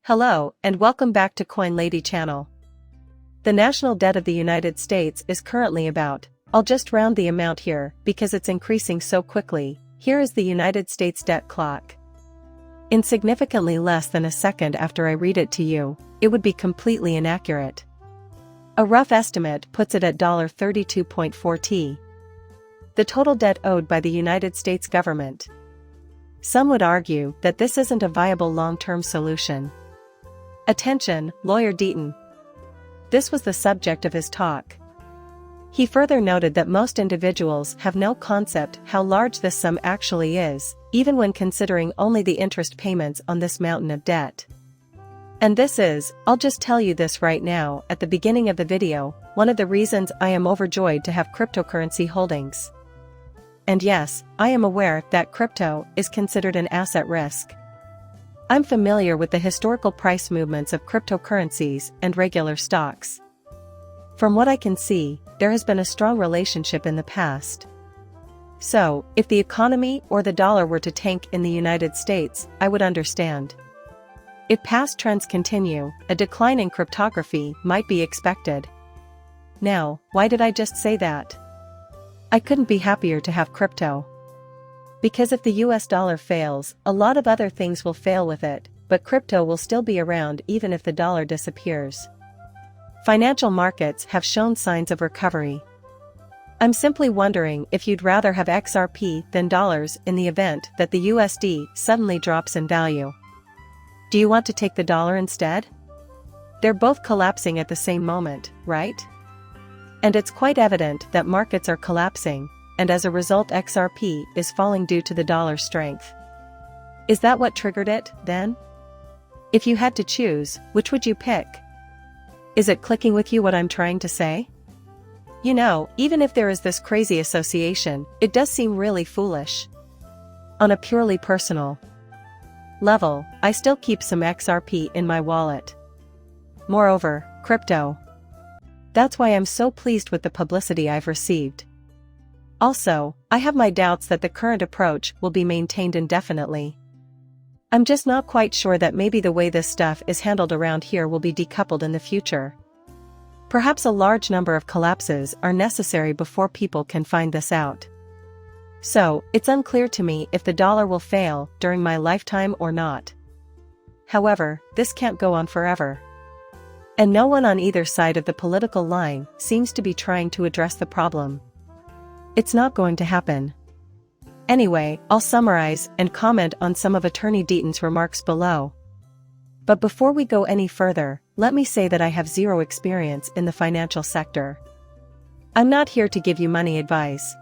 Hello, and welcome back to Coin Lady channel. The national debt of the United States is currently about, I'll just round the amount here because it's increasing so quickly. Here is the United States debt clock. In significantly less than a second after I read it to you, it would be completely inaccurate. A rough estimate puts it at $32.4 T. The total debt owed by the United States government. Some would argue that this isn't a viable long-term solution. Attention, Lawyer Deaton. This was the subject of his talk. He further noted that most individuals have no concept how large this sum actually is, even when considering only the interest payments on this mountain of debt. And this is, I'll just tell you this right now at the beginning of the video, one of the reasons I am overjoyed to have cryptocurrency holdings. And yes, I am aware that crypto is considered an asset risk. I'm familiar with the historical price movements of cryptocurrencies and regular stocks. From what I can see, there has been a strong relationship in the past. So, if the economy or the dollar were to tank in the United States, I would understand. If past trends continue, a decline in cryptography might be expected. Now, why did I just say that? I couldn't be happier to have crypto. Because if the US dollar fails, a lot of other things will fail with it, but crypto will still be around even if the dollar disappears. Financial markets have shown signs of recovery. I'm simply wondering if you'd rather have XRP than dollars in the event that the USD suddenly drops in value. Do you want to take the dollar instead? They're both collapsing at the same moment, right? And it's quite evident that markets are collapsing, and as a result XRP is falling due to the dollar's strength. Is that what triggered it, then? If you had to choose, which would you pick? Is it clicking with you what I'm trying to say? You know, even if there is this crazy association, it does seem really foolish. On a purely personal level, I still keep some XRP in my wallet. Moreover, crypto. That's why I'm so pleased with the publicity I've received. Also, I have my doubts that the current approach will be maintained indefinitely. I'm just not quite sure that maybe the way this stuff is handled around here will be decoupled in the future. Perhaps a large number of collapses are necessary before people can find this out. So, it's unclear to me if the dollar will fail during my lifetime or not. However, this can't go on forever. And no one on either side of the political line seems to be trying to address the problem. It's not going to happen. Anyway, I'll summarize and comment on some of Attorney Deaton's remarks below. But before we go any further, let me say that I have zero experience in the financial sector. I'm not here to give you money advice.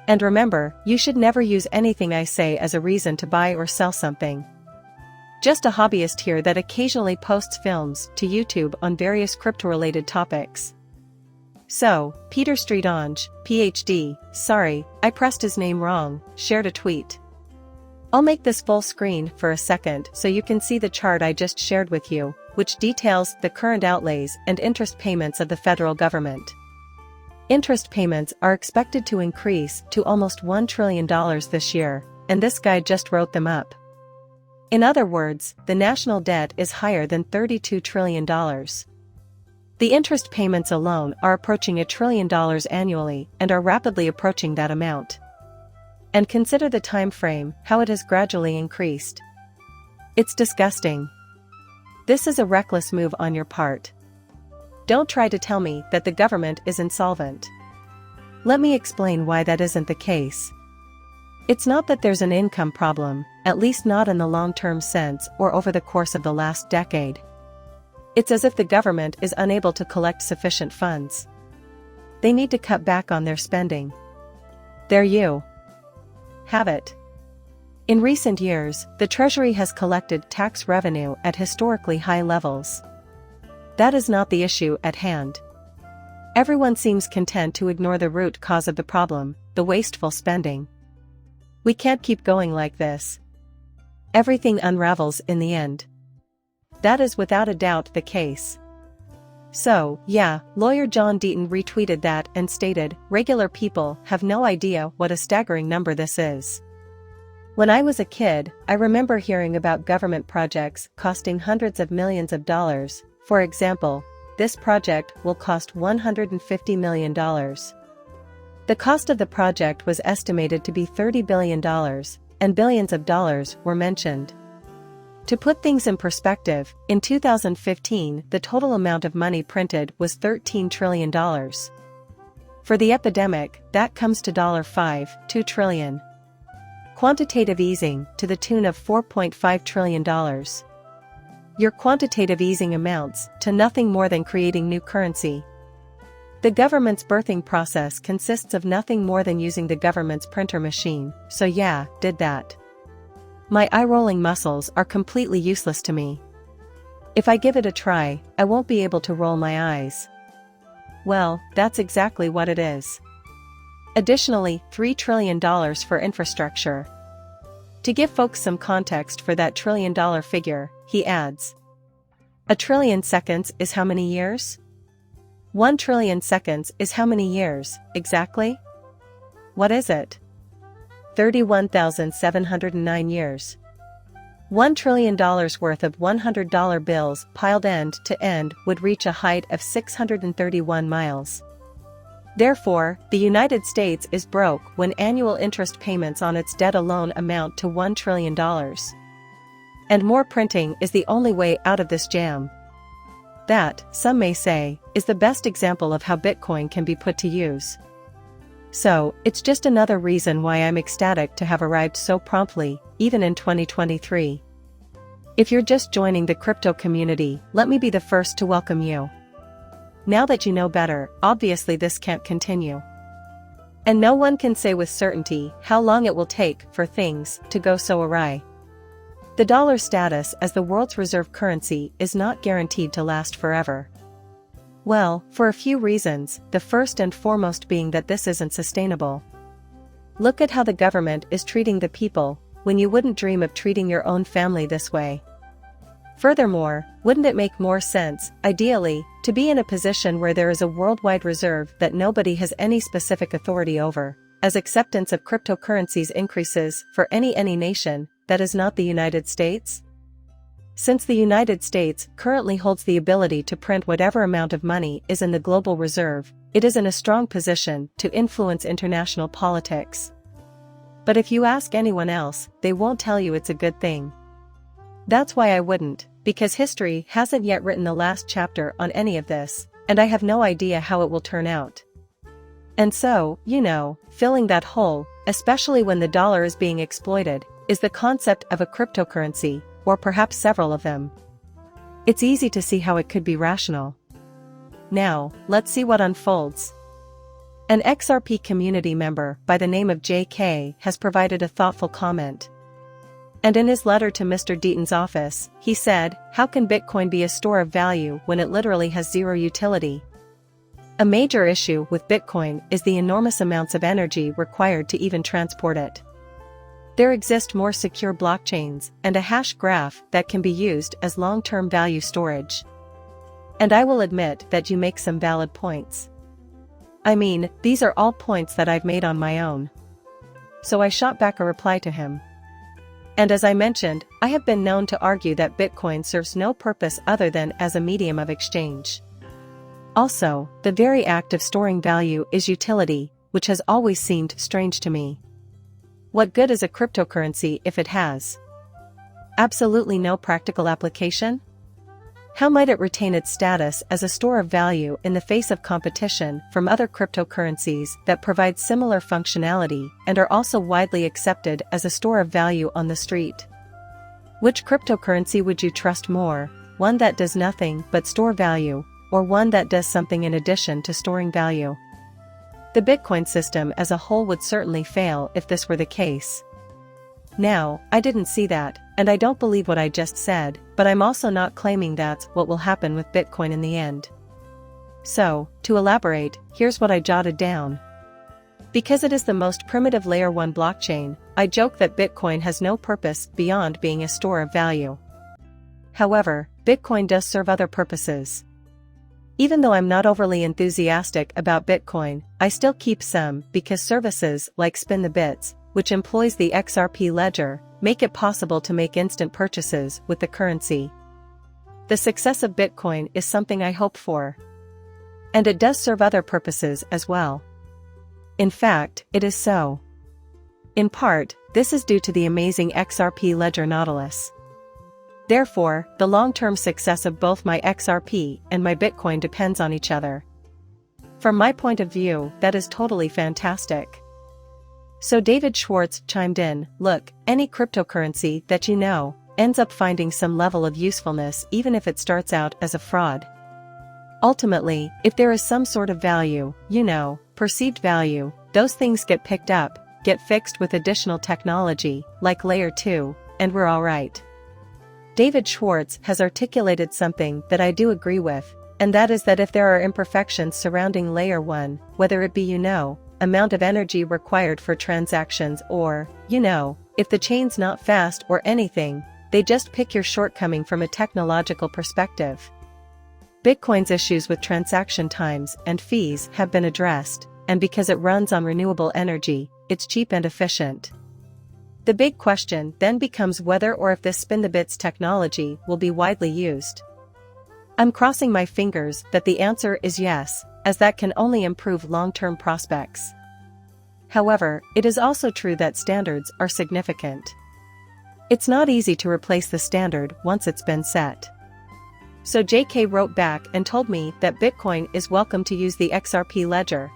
And remember, you should never use anything I say as a reason to buy or sell something. Just a hobbyist here that occasionally posts films to YouTube on various crypto-related topics. So, Peter Streetonge, PhD, sorry, I pressed his name wrong, shared a tweet. I'll make this full screen for a second so you can see the chart I just shared with you, which details the current outlays and interest payments of the federal government. Interest payments are expected to increase to almost $1 trillion this year, and this guy just wrote them up. In other words, the national debt is higher than $32 trillion. The interest payments alone are approaching $1 trillion annually and are rapidly approaching that amount. And consider the time frame, how it has gradually increased. It's disgusting. This is a reckless move on your part. Don't try to tell me that the government is insolvent. Let me explain why that isn't the case. It's not that there's an income problem, at least not in the long-term sense or over the course of the last decade. It's as if the government is unable to collect sufficient funds. They need to cut back on their spending. There you have it. In recent years, the Treasury has collected tax revenue at historically high levels. That is not the issue at hand. Everyone seems content to ignore the root cause of the problem, the wasteful spending. We can't keep going like this. Everything unravels in the end. That is without a doubt the case. So, yeah, lawyer John Deaton retweeted that and stated, regular people have no idea what a staggering number this is. When I was a kid, I remember hearing about government projects costing hundreds of millions of dollars. For example, this project will cost $150 million. The cost of the project was estimated to be $30 billion, and billions of dollars were mentioned. To put things in perspective, in 2015 the total amount of money printed was $13 trillion. For the epidemic, that comes to $2 trillion. Quantitative easing, to the tune of $4.5 trillion. Your quantitative easing amounts to nothing more than creating new currency. The government's birthing process consists of nothing more than using the government's printer machine, so yeah, did that. My eye-rolling muscles are completely useless to me. If I give it a try, I won't be able to roll my eyes. Well, that's exactly what it is. Additionally, $3 trillion for infrastructure. To give folks some context for that trillion-dollar figure, he adds. A trillion seconds is how many years? 1 trillion seconds is how many years, exactly? What is it? 31,709 years. $1 trillion worth of $100 bills piled end to end would reach a height of 631 miles. Therefore, the United States is broke when annual interest payments on its debt alone amount to $1 trillion. And more printing is the only way out of this jam. That, some may say, is the best example of how Bitcoin can be put to use. So, it's just another reason why I'm ecstatic to have arrived so promptly, even in 2023. If you're just joining the crypto community, let me be the first to welcome you. Now that you know better, obviously this can't continue. And no one can say with certainty how long it will take for things to go so awry. The dollar's status as the world's reserve currency is not guaranteed to last forever. Well, for a few reasons, the first and foremost being that this isn't sustainable. Look at how the government is treating the people, when you wouldn't dream of treating your own family this way. Furthermore, wouldn't it make more sense, ideally, to be in a position where there is a worldwide reserve that nobody has any specific authority over, as acceptance of cryptocurrencies increases for any nation that is not the United States? Since the United States currently holds the ability to print whatever amount of money is in the global reserve, it is in a strong position to influence international politics. But if you ask anyone else, they won't tell you it's a good thing. That's why I wouldn't, because history hasn't yet written the last chapter on any of this, and I have no idea how it will turn out. And so, filling that hole, especially when the dollar is being exploited, is the concept of a cryptocurrency, or perhaps several of them. It's easy to see how it could be rational. Now, let's see what unfolds. An XRP community member by the name of JK has provided a thoughtful comment. And in his letter to Mr. Deaton's office, he said, "How can Bitcoin be a store of value when it literally has zero utility? A major issue with Bitcoin is the enormous amounts of energy required to even transport it. There exist more secure blockchains and a hash graph that can be used as long-term value storage. And I will admit that you make some valid points. I mean, these are all points that I've made on my own." So I shot back a reply to him. And as I mentioned, I have been known to argue that Bitcoin serves no purpose other than as a medium of exchange. Also, the very act of storing value is utility, which has always seemed strange to me. What good is a cryptocurrency if it has absolutely no practical application? How might it retain its status as a store of value in the face of competition from other cryptocurrencies that provide similar functionality and are also widely accepted as a store of value on the street? Which cryptocurrency would you trust more, one that does nothing but store value, or one that does something in addition to storing value? The Bitcoin system as a whole would certainly fail if this were the case. Now, I didn't see that, and I don't believe what I just said, but I'm also not claiming that's what will happen with Bitcoin in the end. So, to elaborate, here's what I jotted down. Because it is the most primitive Layer 1 blockchain, I joke that Bitcoin has no purpose beyond being a store of value. However, Bitcoin does serve other purposes. Even though I'm not overly enthusiastic about Bitcoin, I still keep some because services like Spin the Bits, which employs the XRP ledger, make it possible to make instant purchases with the currency. The success of Bitcoin is something I hope for. And it does serve other purposes as well. In fact, it is so. In part, this is due to the amazing XRP ledger Nautilus. Therefore, the long-term success of both my XRP and my Bitcoin depends on each other. From my point of view, that is totally fantastic. So David Schwartz chimed in, look, any cryptocurrency that you know ends up finding some level of usefulness even if it starts out as a fraud. Ultimately, if there is some sort of value, perceived value, those things get picked up, get fixed with additional technology, like Layer 2, and we're alright. David Schwartz has articulated something that I do agree with, and that is that if there are imperfections surrounding Layer 1, whether it be amount of energy required for transactions or, if the chain's not fast or anything, they just pick your shortcoming from a technological perspective. Bitcoin's issues with transaction times and fees have been addressed, and because it runs on renewable energy, it's cheap and efficient. The big question then becomes whether or if this spin-the-bits technology will be widely used. I'm crossing my fingers that the answer is yes, as that can only improve long-term prospects. However, it is also true that standards are significant. It's not easy to replace the standard once it's been set. So JK wrote back and told me that Bitcoin is welcome to use the XRP ledger.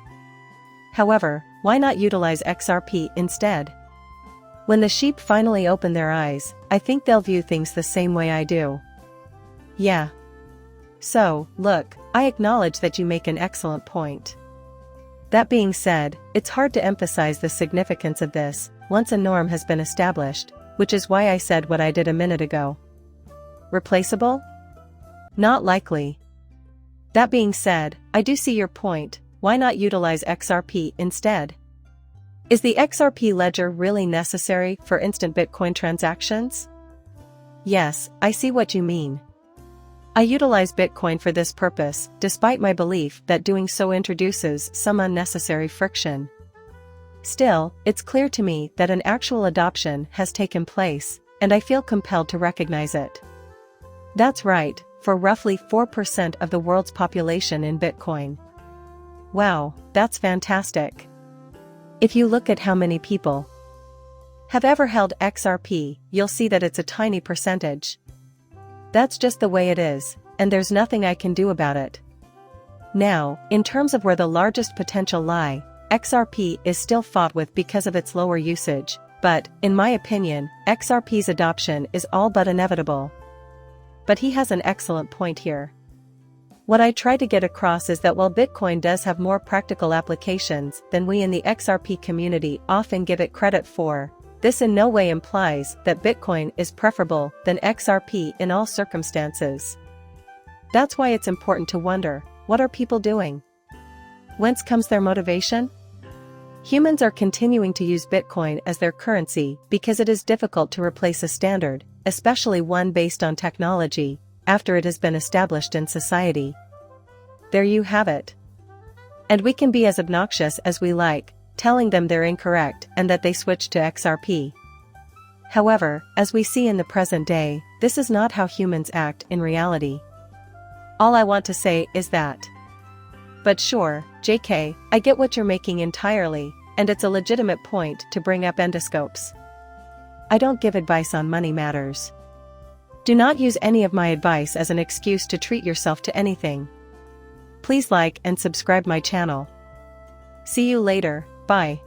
However, why not utilize XRP instead? When the sheep finally open their eyes, I think they'll view things the same way I do. Yeah. So, look, I acknowledge that you make an excellent point. That being said, it's hard to emphasize the significance of this once a norm has been established, which is why I said what I did a minute ago. Replaceable? Not likely. That being said, I do see your point. Why not utilize XRP instead? Is the XRP ledger really necessary for instant Bitcoin transactions? Yes, I see what you mean. I utilize Bitcoin for this purpose, despite my belief that doing so introduces some unnecessary friction. Still, it's clear to me that an actual adoption has taken place, and I feel compelled to recognize it. That's right, for roughly 4% of the world's population in Bitcoin. Wow, that's fantastic. If you look at how many people have ever held XRP, you'll see that it's a tiny percentage. That's just the way it is, and there's nothing I can do about it. Now, in terms of where the largest potential lie, XRP is still fought with because of its lower usage, but, in my opinion, XRP's adoption is all but inevitable. But he has an excellent point here. What I try to get across is that while Bitcoin does have more practical applications than we in the XRP community often give it credit for, this in no way implies that Bitcoin is preferable than XRP in all circumstances. That's why it's important to wonder, what are people doing? Whence comes their motivation? Humans are continuing to use Bitcoin as their currency because it is difficult to replace a standard, especially one based on technology, after it has been established in society. There you have it. And we can be as obnoxious as we like, telling them they're incorrect and that they switch to XRP. However, as we see in the present day, this is not how humans act in reality. All I want to say is that. But sure, JK, I get what you're making entirely, and it's a legitimate point to bring up endoscopes. I don't give advice on money matters. Do not use any of my advice as an excuse to treat yourself to anything. Please like and subscribe my channel. See you later, bye.